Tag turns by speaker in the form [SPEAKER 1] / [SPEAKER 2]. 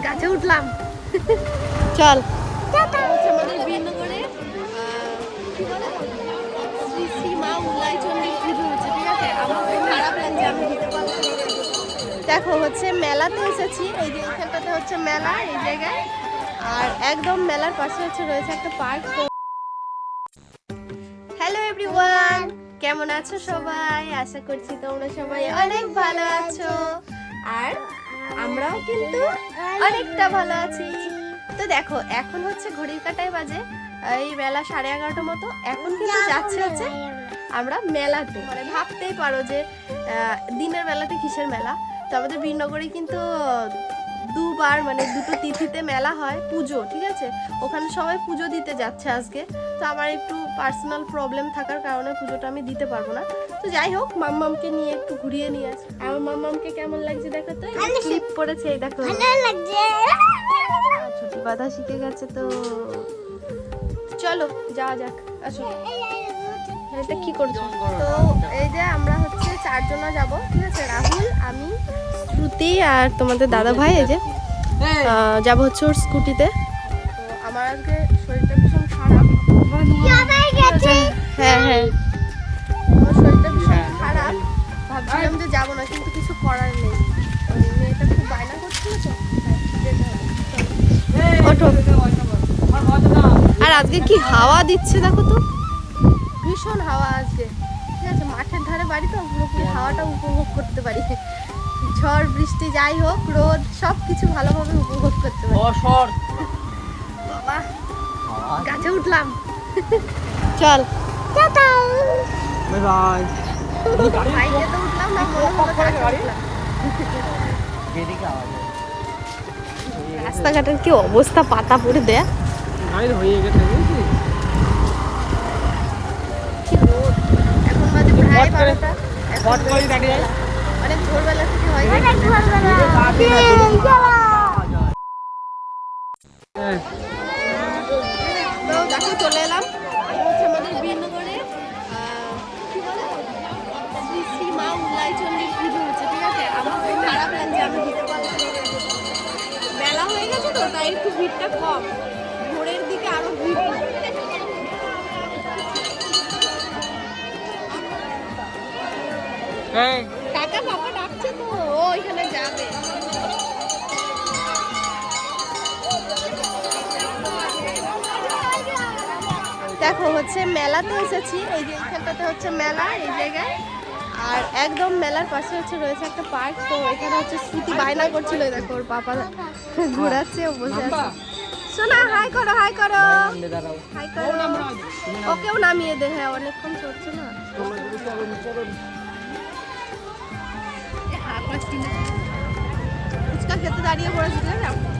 [SPEAKER 1] গাছে উঠলাম। চল আমাদের বিনগরে শ্রী শ্রী মা উলাইচণ্ডীর পুজো হচ্ছে, ঠিক আছে? আমার খুব খারাপ লাগছে, আমি দিতে পারবো না। দেখো হচ্ছে মেলাতে এসেছি, এই যে এখানটাতে হচ্ছে মেলা এই জায়গায়, আর একদম মেলার পাশে হচ্ছে রয়েছে একটা পার্ক। হ্যালো এভরিওয়ান, কেমন আছো সবাই? আশা করছি তোমরা সবাই অনেক ভালো আছো, আর আমরাও কিন্তু অনেকটা ভালো আছি। তো দেখো এখন হচ্ছে ঘড়ির কাঁটায় বাজে এই বেলা 11:30 মতো। এখন কিন্তু যাচ্ছে হচ্ছে আমরা মেলাতে। মানে ভাবতেই পারো যে দিনের বেলাতে কিসের মেলা। তো আমাদের বীরনগরে কিন্তু দুবার মানে দুটো তিথিতে মেলা হয়, পুজো, ঠিক আছে? ওখানে সবাই পুজো দিতে যাচ্ছে আজকে। তো আমার একটু পার্সোনাল প্রবলেম থাকার কারণে পুজোটা আমি দিতে পারবো না। তো যাই হোক, মাম্মামকে নিয়ে একটু ঘুরিয়ে নিয়ে আসি। আমার মাম্মামকে কেমন লাগছে দেখো তো, ক্লিপ পড়েছে, এই দেখো ছুটি বাঁধা শিখে গেছে। তো চলো যাওয়া যাক, আসো। এটা কি করছো? তো এই যে আমরা হচ্ছে 4 জন যাব, ঠিক আছে? রাহুল, আমি, শ্রুতি আর তোমাদের দাদা ভাই। এই যে যাবো হচ্ছে ওর স্কুটিতে। তো আমার আজকে শরীরটা ভীষণ খারাপ। হ্যাঁ হ্যাঁ, আমার শরীরটা ভীষণ খারাপ। ভাবছিলাম যে যাবো না, কিন্তু কিছু করার নেই। মেয়েটা খুব বায়না করছিল তো, ওঠো। আর আজকে কি হাওয়া দিচ্ছে দেখো তো, ভীষণ হাওয়া আজকে, ঠিক আছে? মাঠের ধারে বাড়ি তো, পুরোপুরি হাওয়াটা উপভোগ করতে পারি। ঝড় বৃষ্টি যাই হোক, রোদ, সব কিছু ভালোভাবে উপভোগ করতে পারি। বাবা গাছে উঠলাম। চল বাইকে তো উঠলাম না, মনে হলো গাছে উঠলাম। রাস্তাঘাটের কি অবস্থা, পাতা পড়ে দেয়া। কি রোদ, এখন বাজে প্রায় 12টা। অনেক ভোরবেলা থেকে হয়। তো দেখো চলে এলাম হচ্ছে আমাদের বীরনগরে শ্রী শ্রী মা উলাইচণ্ডীর পুজো হচ্ছে, ঠিক আছে? আমার খুব খারাপ লাগছে, আমি দিতে পারবো না। বেলা হয়ে গেছে তো, তাই একটু ভিড়টা কম। ভোরের দিকে আরো ভিড়। কাকা বাবা ডাকছে তো, ও এখানে যাবে। দেখো হচ্ছে মেলাতে এসেছি, এই যে এখানটাতে হচ্ছে মেলা এই জায়গায়, আর একদম মেলার পাশে হচ্ছে রয়েছে একটা পার্ক। তো এখানে হচ্ছে স্মৃতি বায়না করছিল, দেখো ওর পাপা ঘোরাচ্ছে, ও বসে আছে। শোনা, হাই করো, হাই করো, হাই করো। ওকেও নামিয়ে দে, হ্যাঁ অনেকক্ষণ চলছে না। ফুচকা খেতে দাঁড়িয়ে পড়েছি, ঠিক আছে?